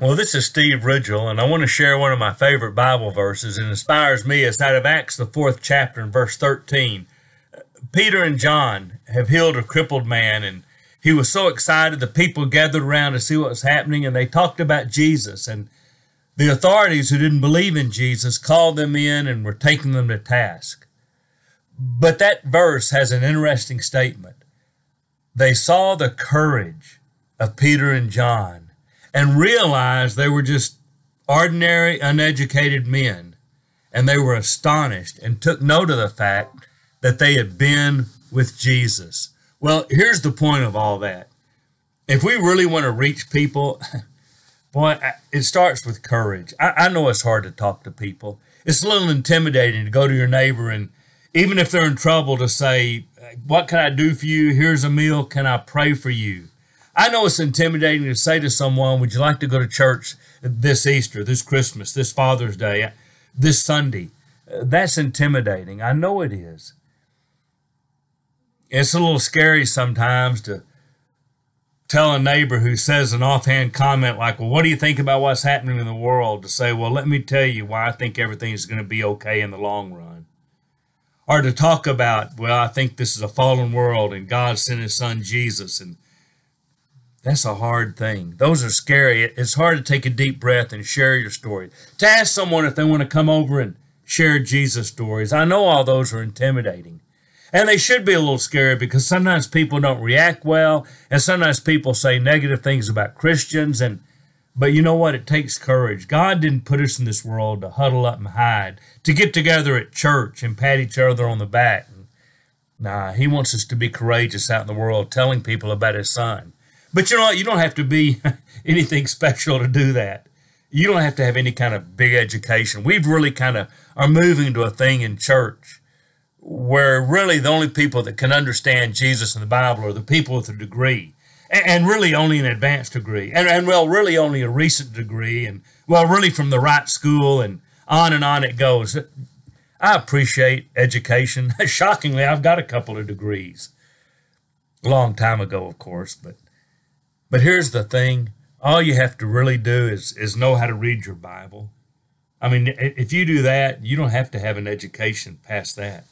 Well, this is Steve Ridgell, and I want to share one of my favorite Bible verses. It inspires me. It's out of Acts, the 4th chapter, and verse 13. Peter and John have healed a crippled man, and he was so excited. The people gathered around to see what was happening, and they talked about Jesus. And the authorities who didn't believe in Jesus called them in and were taking them to task. But that verse has an interesting statement. They saw the courage of Peter and John and realized they were just ordinary, uneducated men. And they were astonished and took note of the fact that they had been with Jesus. Well, here's the point of all that. If we really want to reach people, boy, it starts with courage. I know it's hard to talk to people. It's a little intimidating to go to your neighbor and even if they're in trouble to say, what can I do for you? Here's a meal. Can I pray for you? I know it's intimidating to say to someone, would you like to go to church this Easter, this Christmas, this Father's Day, this Sunday? That's intimidating. I know it is. It's a little scary sometimes to tell a neighbor who says an offhand comment like, well, what do you think about what's happening in the world? To say, well, let me tell you why I think everything is going to be okay in the long run. Or to talk about, well, I think this is a fallen world and God sent his son Jesus, and that's a hard thing. Those are scary. It's hard to take a deep breath and share your story. To ask someone if they want to come over and share Jesus stories. I know all those are intimidating. And they should be a little scary because sometimes people don't react well, and sometimes people say negative things about Christians. But you know what? It takes courage. God didn't put us in this world to huddle up and hide, to get together at church and pat each other on the back. Nah, he wants us to be courageous out in the world, telling people about his son. But you know what? You don't have to be anything special to do that. You don't have to have any kind of big education. We've really kind of are moving to a thing in church where really the only people that can understand Jesus and the Bible are the people with a degree, and really only an advanced degree, and well, really only a recent degree, and well, really from the right school, and on it goes. I appreciate education. Shockingly, I've got a couple of degrees. A long time ago, of course, but here's the thing. All you have to really do is know how to read your Bible. I mean, if you do that, you don't have to have an education past that.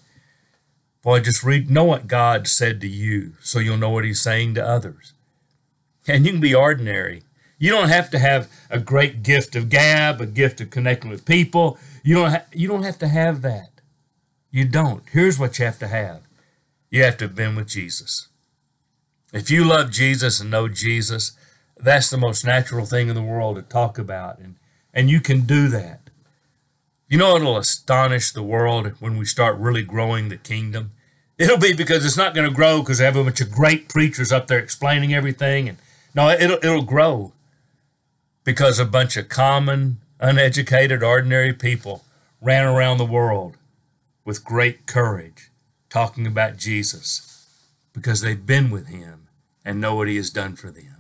Boy, just know what God said to you so you'll know what he's saying to others. And you can be ordinary. You don't have to have a great gift of gab, a gift of connecting with people. You don't have to have that. You don't. Here's what you have to have. You have to have been with Jesus. If you love Jesus and know Jesus, that's the most natural thing in the world to talk about. And you can do that. You know, it'll astonish the world when we start really growing the kingdom. It'll be because it's not going to grow because they have a bunch of great preachers up there explaining everything. And no, it'll grow because a bunch of common, uneducated, ordinary people ran around the world with great courage talking about Jesus because they've been with him and know what he has done for them.